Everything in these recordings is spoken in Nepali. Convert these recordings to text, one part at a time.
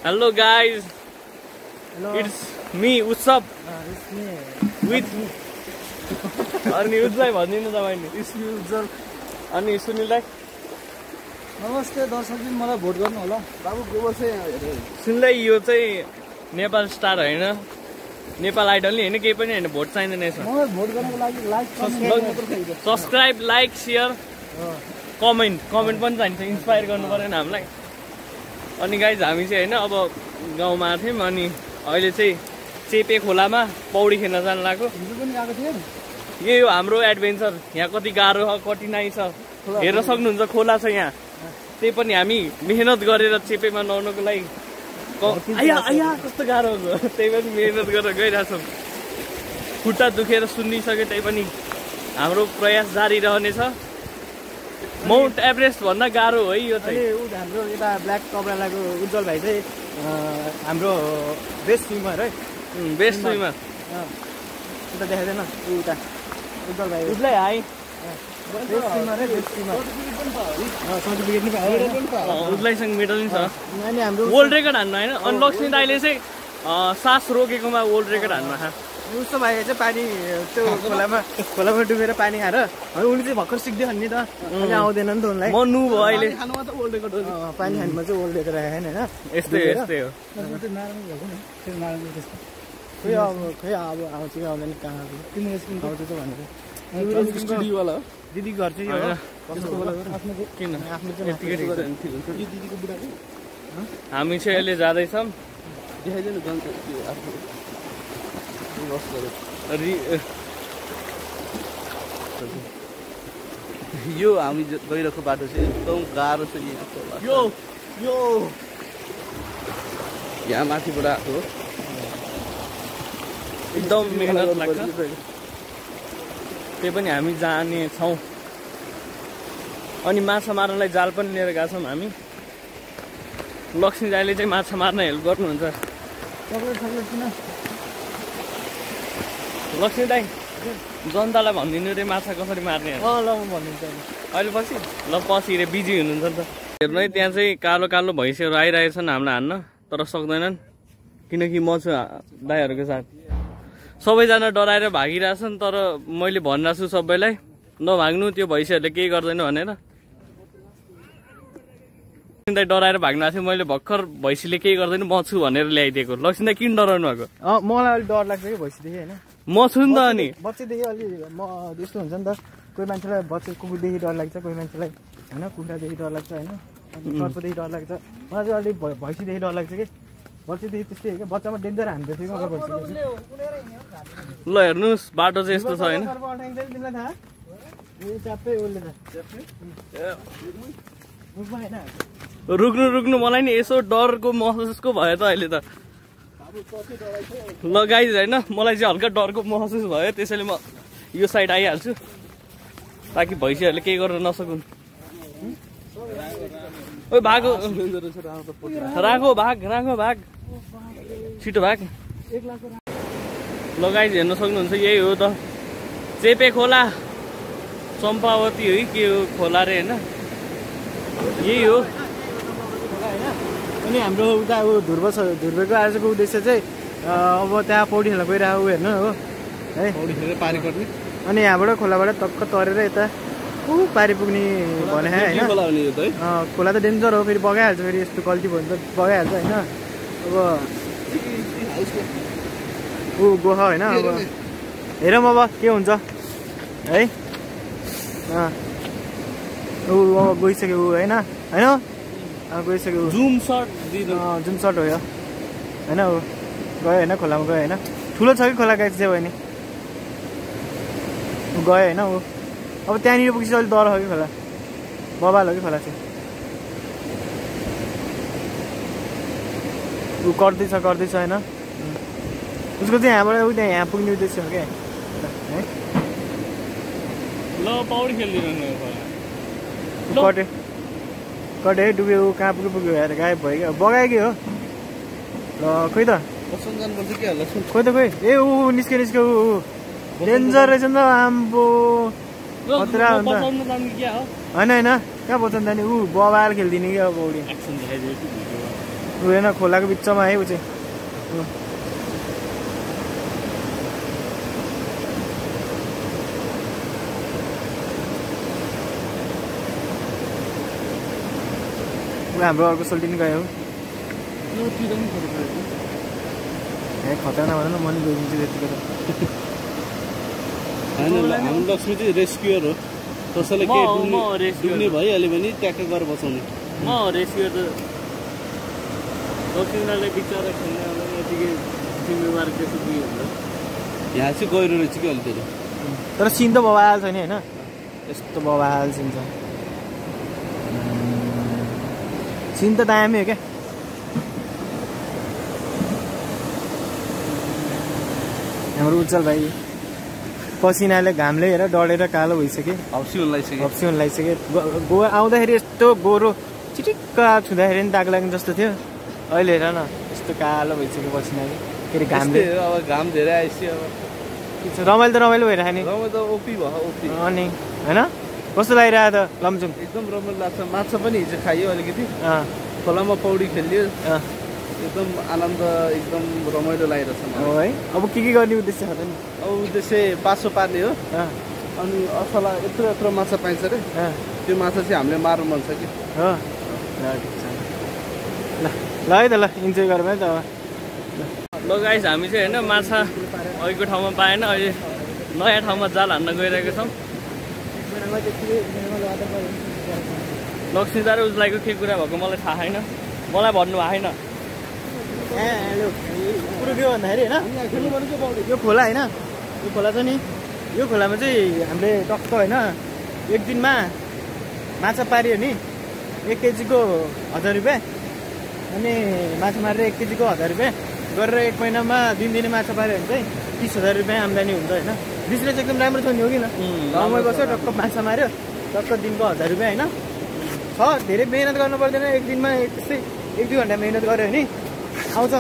Hello guys. Hello. It's me Utsav It's me. with अनि उज्जवल भन्दिनु तपाईले. It's me उज्जवल. अनि सुनिल दाइ. नमस्ते दर्शकबिन मलाई भोट गर्नु होला. बाबु के बसे यहाँ. सुनिलै यो चाहिँ नेपाल स्टार हैन. नेपाल आइडल नि हैन केही पनि हैन भोट चाहिँदैन यसमा. मलाई भोट गर्नको लागि like subscribe like share comment पनि चाहिन्छ इन्स्पायर गर्नु पर्दैन हामीलाई. अनि गाइज हामी चाहिँ हैन अब गाउँमा थियौँ अनि अहिले चाहिँ चेपे खोलामा पौडी खेल्न जान लाग्यो. हिजो पनि आएको थिएँ. यही हो हाम्रो एडभेन्चर. यहाँ कति गाह्रो छ कठिनाइ छ हेर्न सक्नुहुन्छ. खोला छ यहाँ त्यही पनि हामी मेहनत गरेर चेपेमा नुहाउनको लागि कस्तो गाह्रो हो त्यही पनि मेहनत गरेर गइरहेछौँ. खुट्टा दुखेर सुनिसके त्यही पनि हाम्रो प्रयास जारी रहनेछ. माउन्ट एभरेस्ट भन्दा गाह्रो है यो चाहिँ. हाम्रो यता ब्ल्याक कपडाको उज्जवल भाइ चाहिँ हाम्रो बेस्ट स्विमर है. Best swimmer. उता देखाइदैन उता उज्जवल भाइ उसलाई हाई बेस्ट स्विमर है. बेस्ट स्विमर सर्टिफिकेट नि पायो. उसलाईसँग मेडल नि छ. अनि हाम्रो वर्ल्ड रेकर्ड हान्नु होइन. अनि लक्ष्मी दाइले चाहिँ सास रोकेकोमा वर्ल्ड रेकर्ड हान्नु छ. उसो भाइ चाहिँ पानी त्यो खोलामा डुबेर पानी खाएर अनि उनी चाहिँ भर्खर सिक्दै नि त. अनि आउँदैन नि त उनलाई. म नु भयो अहिले. पानी खानुमा चाहिँ वर्ल्ड रेकर्ड आएन होइन. यस्तै हो. खै अब आउँछ कि आउँदैन कहाँ आउँछ त भनेको. दिदी घर चाहिँ किन हामी चाहिँ अहिले जाँदैछौँ. यो हामी गइरहेको बाटो चाहिँ एकदम गाह्रो छ. यहाँ माथिबाट आएको एकदम मेहनत लाग्छ. त्यही पनि हामी जाने छौँ. अनि माछा मार्नलाई जाल पनि लिएर गएको छौँ हामी. लक्ष्मी दाइले चाहिँ माछा मार्न हेल्प गर्नुहुन्छ. लक्ष्मी दाइ जनतालाई भनिदिनु रे माछा कसरी मार्ने. ल म भनिदिन्छु अहिले पछि पछि रे बिजी हुनुहुन्छ नि त. हेर्नु है त्यहाँ चाहिँ कालो कालो भैँसीहरू आइरहेछन् हामीलाई हान्न तर सक्दैनन् किनकि म छु दाइहरूको साथ. सबैजना डराएर भागिरहेछन् तर मैले भनिरहेको छु सबैलाई नभाग्नु त्यो भैँसीहरूले केही गर्दैन भनेर. लक्ष्मी दाइ डराएर भाग्नु भएको थियो. मैले भर्खर भैँसीले केही गर्दैन म छु भनेर ल्याइदिएको. लक्ष्मी दाइ किन डराउनु भएको. मलाई अलिक डर लाग्छ कि भैँसीदेखि होइन. म छु नि त. अनि बच्चैदेखि अलि म यस्तो हुन्छ नि त. कोही मान्छेलाई बच्चा कुकुरदेखि डर लाग्छ कोही मान्छेलाई होइन. कुखुरादेखि डर लाग्छ होइन. सर्पदेखि डर लाग्छ. मलाई चाहिँ अलिक भैँसीदेखि डर लाग्छ कि. बच्चैदेखि त्यस्तै हो क्या. बच्चामा डेन्जर हान्दै थियो क्या भैँसी. ल हेर्नुहोस् बाटो चाहिँ यस्तो छ होइन. तिमीलाई थाहा च्याप्पै उसले रुक्नु मलाई नि यसो डरको महसुसको भयो त अहिले त. ल गाइज होइन मलाई चाहिँ हल्का डरको महसुस भयो त्यसैले म यो साइड आइहाल्छु ताकि भैँसीहरूले केही गर्न नसकुन्. ओ भाग राखो भाग छिटो भाग. ल गाइज हेर्न सक्नुहुन्छ यही हो त चेपे खोला. चम्पावती हो कि के हो खोला रे होइन. यही हो. अनि हाम्रो उता ध्रुवको आजको उद्देश्य चाहिँ अब त्यहाँ पौडी खेल्न गइरहेको हेर्नु हो है. पौडी खेलेर पारी पर्ने अनि यहाँबाट खोलाबाट टक्क तरेर यता पारी पुग्ने भने होइन. खोला त डेन्जर हो. फेरि बगाइहाल्छ. फेरि यस्तो गल्ती भयो भने त बगाइहाल्छ होइन. अब गोहा होइन. अब हेरौँ अब के हुन्छ है. अब गइसक्यो होइन गइसक्यो. जुम सर्ट हो यो होइन. गयो होइन खोलामा गयो होइन. ठुलो छ कि खोला गाई चाहिँ भयो नि गयो होइन. अब त्यहाँनिर पुगेपछि अलिक डर हो कि खोला. बबाल हो कि खोला चाहिँ. गर्दैछ होइन. उसको चाहिँ यहाँबाट यहाँ पुग्ने उद्देश्य हो क्या है. ल पौडी खेल्दिनु कटे डुब्यो. कहाँ पुग्यो हेर गायब भयो क्या. बगायो कि हो. ल खोइ त खोइ ए निस्क्यो डेन्जर रहेछ नि त. आम्बो खतरा हो नि त. होइन कहाँ बचाउनु जाने. बबाल खेलिदिने क्या पौडी. ऊ हेर्न खोलाको बिचमा है ऊ चाहिँ हाम्रो अर्को सोल्टिन गयो खतरा भन न म नि गइदिन्छु त्यतिको त हाम्रो लक्ष्मी चाहिँ रेस्क्युर हो कसैले के डुब्ने भइहाल्यो भने ट्याक्क गरेर बचाउने म रेस्क्युर त लक्ष्मीलाई बिचरा खेल्ने अब यतिकै जिम्मेवार त्यस्तो के हुन्छ यहाँ चाहिँ गहिरो रहेछ कि अलिकति तर सिन त बवाल छ नि होइन यस्तो बवाल सिन छ सिन त दामी हो क्या हाम्रो उज्जवल भाइ पसिनाले घामले हेर डढेर कालो भइसक्यो हप्सी लागिसक्यो आउँदाखेरि यस्तो गोरो चिटिक्क छुँदाखेरि नि दाग लाग्ने जस्तो थियो अहिले हेर न यस्तो कालो भइसक्यो पसिनाले के अरे घामले अब घाम धेरै आइसक्यो अब रमाइलो त रमाइलो भइरहेको नि रमाइलो त ओपी भयो ओपी अनि होइन कस्तो लागिरहेको त लमजुङ एकदम रमाइलो लाग्छ माछा पनि हिजो खाइयो अलिकति खोलामा पौडी खेलियो एकदम आनन्द एकदम रमाइलो लागिरहेछ है अब के गर्ने उद्देश्य छ त नि अब उद्देश्य पासो पार्ने हो अनि असला यत्रो माछा पाइन्छ रे त्यो माछा चाहिँ हामीले मार्नु मन छ कि हो ल है त ल इन्जोय गरौँ है त अब ल गाइस हामी चाहिँ होइन माछा अहिलेको ठाउँमा पाएन अहिले नयाँ ठाउँमा जाल हान्न गइरहेको छौँ लक्ष्मी दार उसलाईको के कुरा भएको मलाई थाहा छैन मलाई भन्नु भएको छैन कुरो के भन्दाखेरि होइन यो खोला होइन यो खोला छ नि यो खोलामा चाहिँ हामीले टक्क होइन एक दिनमा माछा पारियो नि 1 केजीको 1000 रुपियाँ अनि माछा मारेर 1 केजीको 1000 रुपियाँ गरेर 1 महिनामा दिनदिनै माछा पाऱ्यो भने चाहिँ 30,000 रुपियाँ आम्दानी हुन्छ होइन बिजनेस एकदम राम्रो छ नि हो कि न गाउँमा बस्यो टक्क माछा माऱ्यो टक्क दिनको 1000 रुपियाँ होइन छ धेरै मेहनत गर्नु पर्दैन एक दिनमा त्यस्तै 1-2 घन्टा मेहनत गऱ्यो भने आउँछ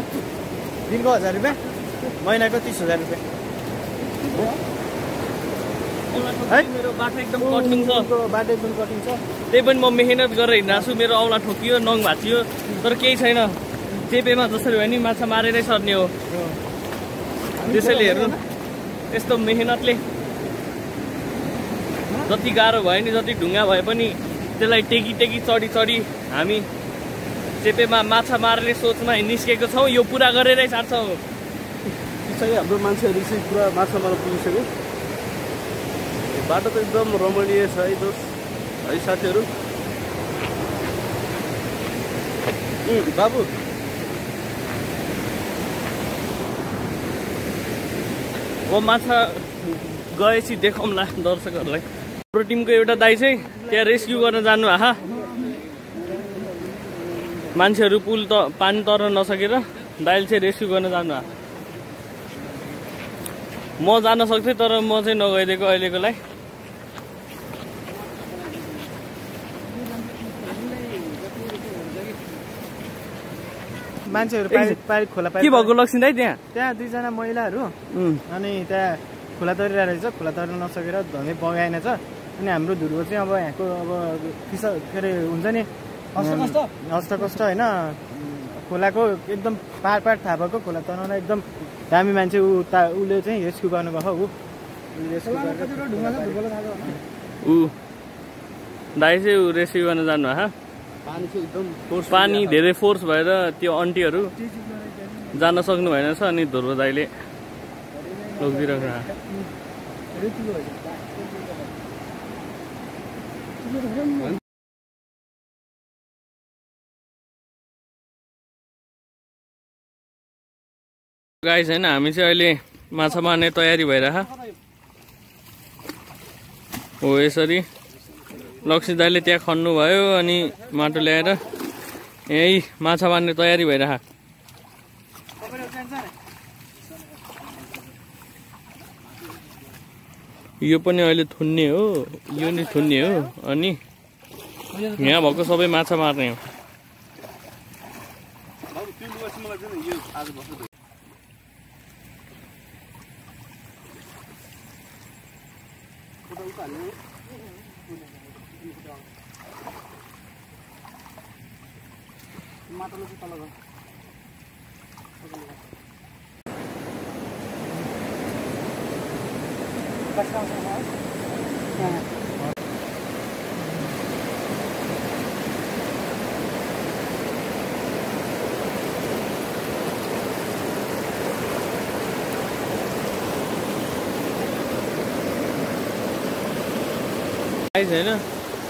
दिनको 1000 रुपियाँ महिनाको 30,000 रुपियाँ मेरो बाटो एकदम कठिन छ बाटो एकदम कठिन छ त्यही पनि म मेहनत गरेर हिँड्छु मेरो औँला ठोकियो नङ भाँचियो तर केही छैन चेपेमा जसरी भयो नि माछा मारेरै सर्ने हो त्यसैले हेर्नु यस्तो मेहनतले जति गाह्रो भयो नि जति ढुङ्गा भए पनि त्यसलाई टेकी चढी हामी चेपेमा माछा मार्ने सोचमा निस्केको छौँ यो पुरा गरेरै छाड्छौँ त्यसै हाम्रो मान्छेहरू चाहिँ पुरा माछा मार्न पुगिसक्यो बाटो त एकदम रमणीय छ है दोस्त है साथीहरू बाबु अब माछा गएपछि देखाउँला दर्शकहरूलाई हाम्रो टिमको एउटा दाइ चाहिँ त्यहाँ रेस्क्यु गर्न जानु आहा मान्छेहरू पुल त पानी तर्न नसकेर दाइले चाहिँ रेस्क्यु गर्न जानु आहा म जान सक्थेँ तर म चाहिँ नगइदिएको अहिलेको लागि मान्छेहरू खोला के भएको लक्ष्मी दाइ त्यहाँ 2 जना महिलाहरू अनि त्यहाँ खोला तरिरहेको रहेछ खोला तर्न नसकेर धमै बगाएन छ अनि हाम्रो धुर्व चाहिँ अब यहाँको अब के अरे हुन्छ नि हस्तकष्ट होइन खोलाको एकदम पार थाहा भएको खोला तर्न एकदम दामी मान्छे उसले चाहिँ रेस्क्यु गर्नुभएको ऊ दाइ चाहिँ ऊ रेस्क्यु गर्न जानु हा पानी धेरै फोर्स भएर त्यो आन्टीहरू जान सक्नु भएन छ अनि ध्रुव दाइले लगिदिरहेको गाइस होइन हामी चाहिँ अहिले माछा मार्ने तयारी भइरह हो यसरी लक्ष्मी दाइले त्यहाँ खन्नु भयो अनि माटो ल्याएर यही माछा मार्ने तयारी भइरह यो पनि अहिले थुन्ने हो यो नि थुन्ने हो अनि यहाँ भएको सबै माछा मार्ने हो माटोले चाहिँ तल होइन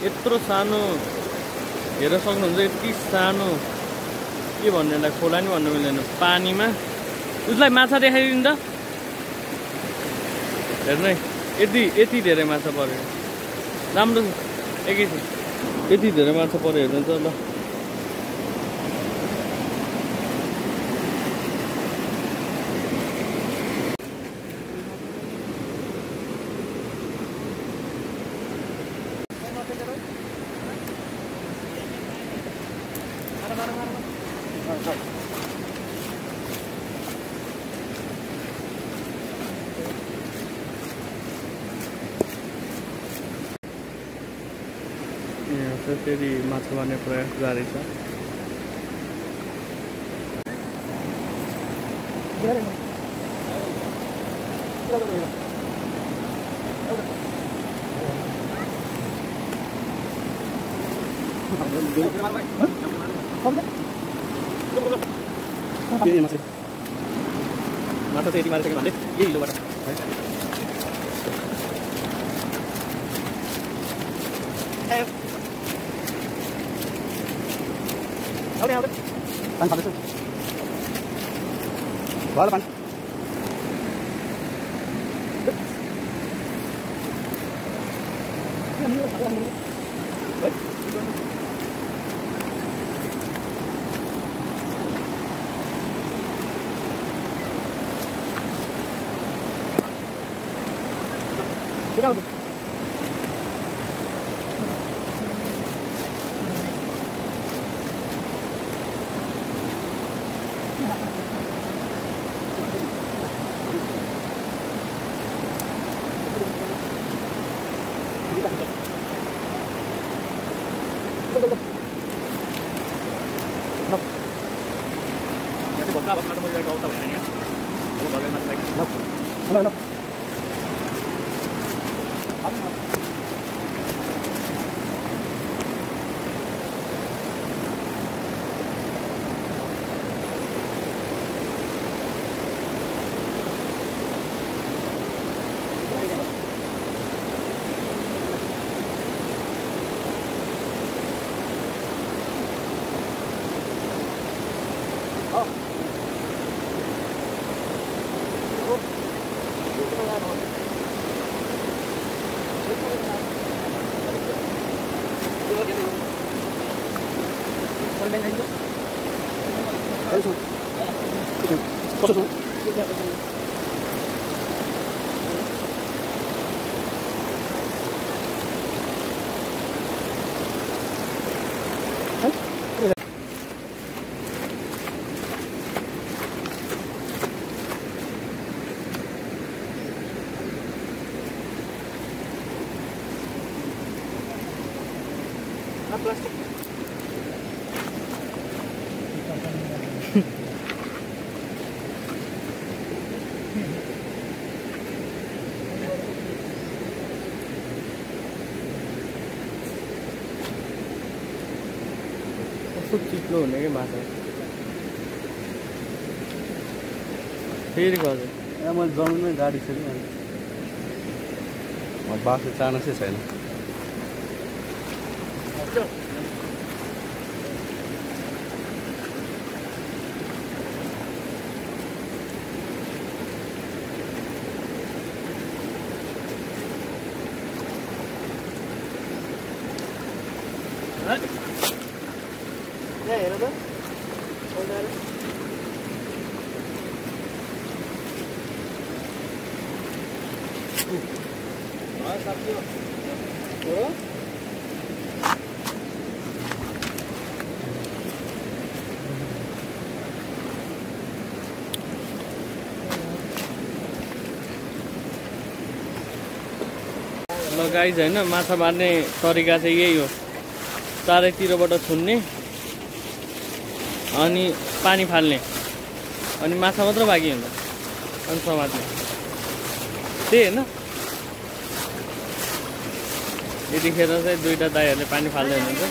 यत्रो सानो हेर्न सक्नुहुन्छ, यति सानो के भन्नु यसलाई, खोला नि भन्नु मिल्दैन, पानीमा उसलाई माछा देखाइदिनु त। हेर्नु है, यति धेरै माछा पऱ्यो, राम्रो एकैछिन यति धेरै माछा पऱ्यो, हेर्नु त ल। फेरि माछा मार्ने प्रयास जारी छ। माछा चाहिँ यति मारिसक्यो भने यही हिलोबाट पानी खाँदैछु भयो पानी चिप्लो हुने कि माछा फेरि गयो। मैले जमिनमै गाडी छ कि बाटो चानसै छैन। हेर त ल गाइज होइन, माछा मार्ने तरिका चाहिँ यही हो, चारैतिरबाट छुन्ने अनि पानी फाल्ने, अनि माछा मात्र बाँकी हुन्छ अनि समात्ने त्यही होइन। यतिखेर चाहिँ दुईवटा दाइहरूले पानी फाल्दै हुनुहुन्छ।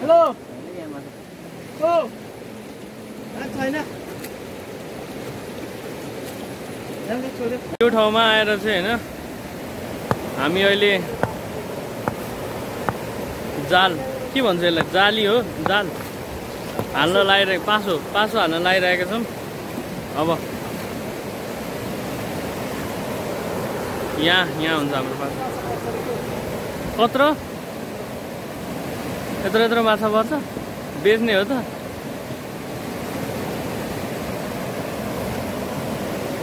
हेलो यो ठाउँमा आएर चाहिँ होइन हामी अहिले जाल के भन्छ यसलाई जाली हो जाल हाल्न लागिरहेको पासो हाल्न लागिरहेका छौँ। अब यहाँ हुन्छ हाम्रो पासो कत्रो यत्रो माछा पर्छ बेच्ने हो त।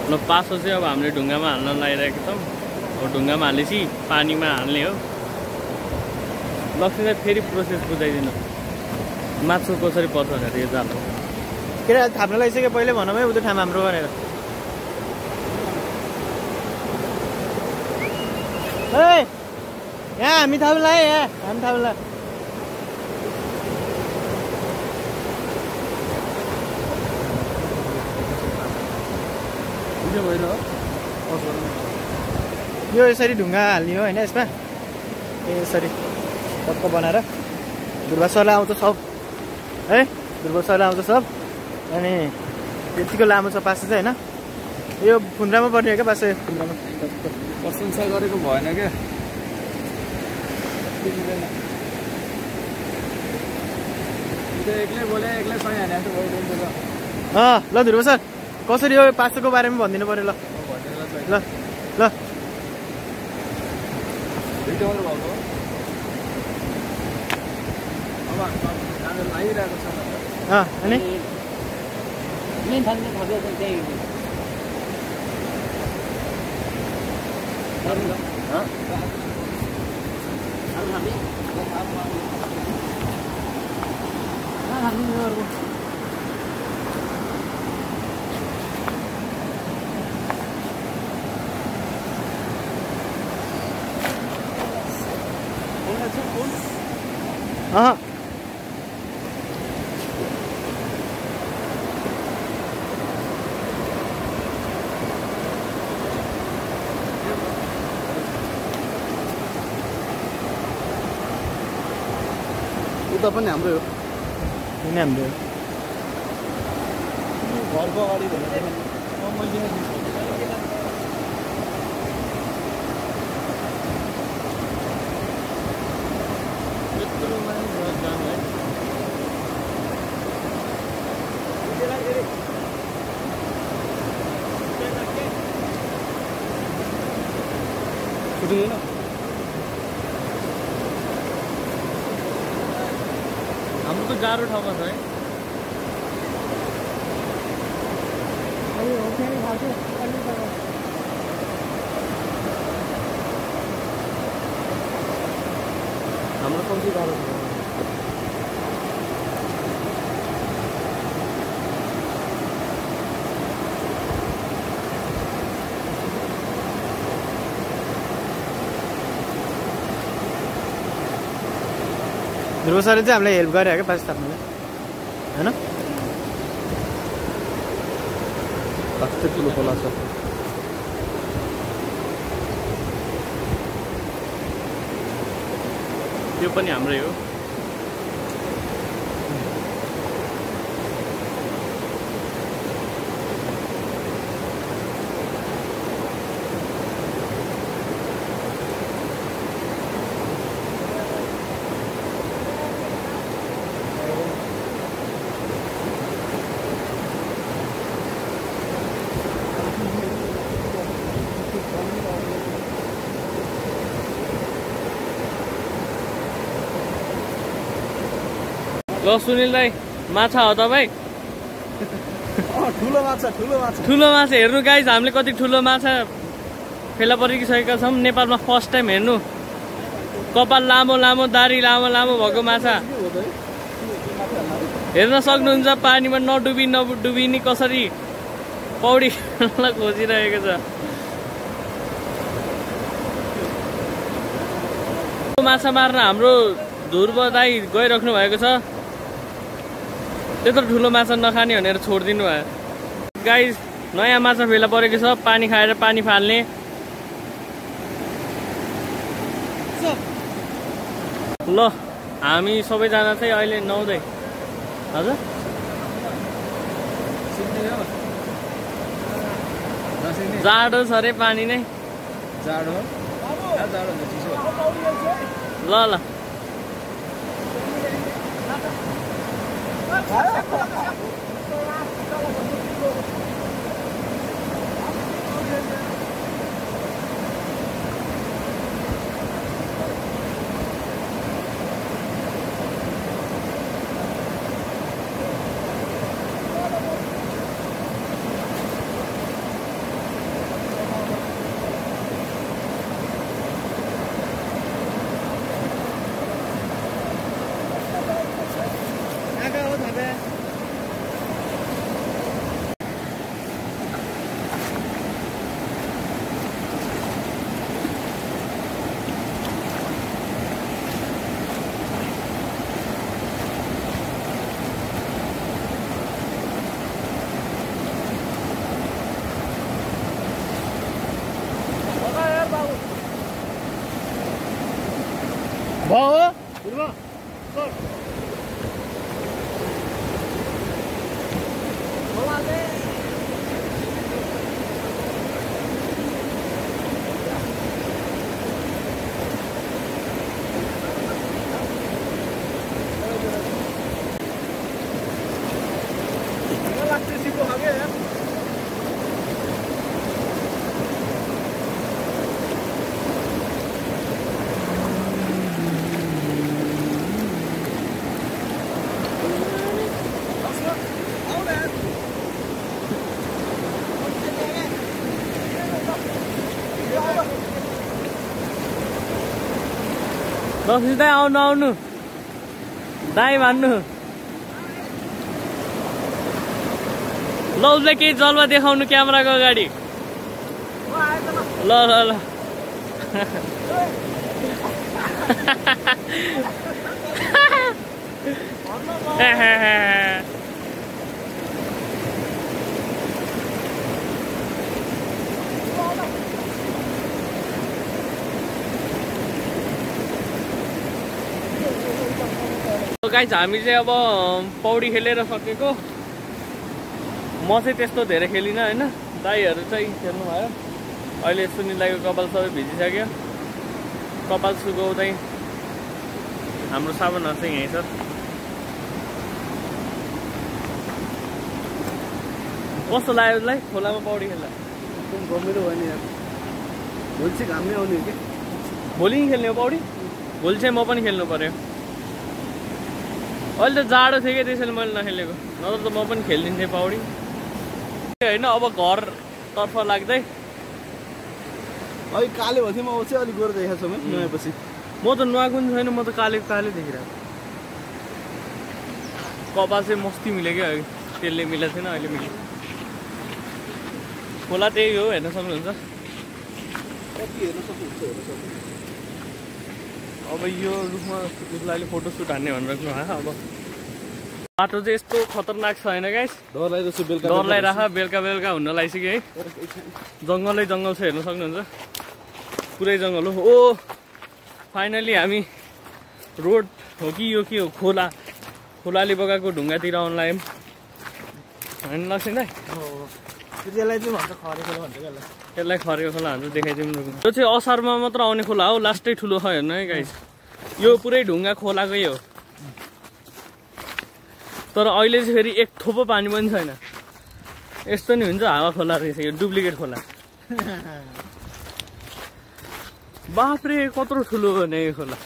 ल पासो चाहिँ अब हामीले ढुङ्गामा हाल्न लागिरहेका छौँ। अब ढुङ्गामा हालेपछि पानीमा हाल्ने हो। लक्ष्मीलाई फेरि प्रोसेस बुझाइदिनु माछा कसरी पर्छ भनेर यो जाल के अरे थाप्न लागिसक्यो पहिले भनौँ है उता ठाउँ हाम्रो भनेर। यहाँ हामी थाप्ला है यहाँ हामी थाप्ला यो यसरी ढुङ्गा हाल्ने हो होइन यसमा यसरी टक्क बनाएर ध्रुव सरले आउँछ सब है ध्रुव सरले आउँछ सब। अनि यतिको लामो छ पासो चाहिँ होइन यो फुन्द्रामा पर्ने हो क्या पासो फुन्द्रामा प्रशंसा गरेको भएन क्या एक्लै बोले एक्लै सही हाने जस्तो भयो। ल ध्रुव सर कसरी यो पासोको बारेमा भनिदिनु पऱ्यो ल ल ल लागिरहेको छ अनि उता पनि हाम्रो हो हाम्रो घरको अगाडि भनेर छुट्टिँदैन हाम्रो त गाह्रो ठाउँमा छ है। हाम्रो कम्ती गाह्रो छ। ध्रुव सरले चाहिँ हामीलाई हेल्प गरे क्या पास थाप्नुलाई होइन। कस्तो ठुलो खोला छ त्यो पनि हाम्रै हो। ल सुनिल दाइ माछा हो तपाईँ? ठुलो माछा ठुलो माछा ठुलो माछा हेर्नु गाइज, हामीले कति ठुलो माछा फेला परिसकेका छौँ। नेपालमा फर्स्ट टाइम हेर्नु कपाल लामो लामो दारी लामो लामो भएको माछा हेर्न सक्नुहुन्छ। पानीमा नडुबिनी कसरी पौडी खेल्न खोजिरहेको छ। माछा मार्न हाम्रो ध्रुव दाइ गइराख्नु भएको छ। त्यत्रो ठुलो माछा नखाने भनेर छोडिदिनु भयो। गाइस नयाँ माछा फेला परेको छ, पानी खाएर पानी फाल्ने। ल हामी सबैजना चाहिँ अहिले नुहाउँदै। हजुर जाडो छ अरे पानी नै जाडो ल ल दस दाइ आउनु आउनु दाइ भन्नु। ल उसलाई केही जलवा देखाउनु क्यामेराको अगाडि। ल ल ल गाइस हामी चाहिँ अब पौडी खेलेर सकेको। म चाहिँ त्यस्तो धेरै खेलिनँ होइन, दाइहरू चाहिँ खेल्नु भयो। अहिले सुनिल दाइको कपाल सबै भिजिसक्यो। कपाल सुकाउँदै हाम्रो साबुनहरू चाहिँ यहीँ छ। कस्तो लाग्यो उसलाई खोलामा पौडी खेल्दा? एकदम रमाइलो भयो नि यार। भोलि चाहिँ घाम नै आउने हो कि? भोलि नि खेल्ने हो पौडी? भोलि चाहिँ म पनि खेल्नु पर्यो। अहिले त जाडो थियो कि त्यसैले मैले नखेलेको, नत्र त म पनि खेलिदिन्थेँ पौडी होइन। अब घरतर्फ लाग्दै अहिले काले भएको थियो, म चाहिँ अलिक गोरो देखाएको छु नुहाएपछि। म त नुहाएको पनि छैन, म त काले देखिरहेको। कपाल चाहिँ मस्ती मिल्यो क्या, त्यसले मिलेको थिएन, अहिले मिल्यो। खोला त्यही हो, हेर्न सक्नुहुन्छ। अब यो रुखमा उसलाई अहिले फोटोसुट हान्ने भनेर राख्नु भयो। अब बाटो चाहिँ यस्तो खतरनाक छ होइन गाइस, डर लागिराख। बेलुका बेलुका हुन लागिसक्यो है। जङ्गलै जङ्गल छ, हेर्न सक्नुहुन्छ। पुरै जङ्गल हो। ओ फाइनली हामी रोड हो कि यो के हो खोला खोलाले बगाएको ढुङ्गातिर आउन लाग्यो होइन लक्ष्य दाइ त्यसलाई चाहिँ भन्छ खरे खोला भन्छ क्या त्यसलाई खरेको खोला हाम्रो देखाइदिउँ यो चाहिँ असारमा मात्र आउने खोला हो लास्टै ठुलो छ हेर्नु है गाइस यो पुरै ढुङ्गा खोलाकै हो तर अहिले चाहिँ फेरि एक थोपो पानी पनि छैन यस्तो नि हुन्छ हावा खोला रहेछ यो डुप्लिकेट खोला बाफ्रे कत्रो ठुलो हो नि यो खोला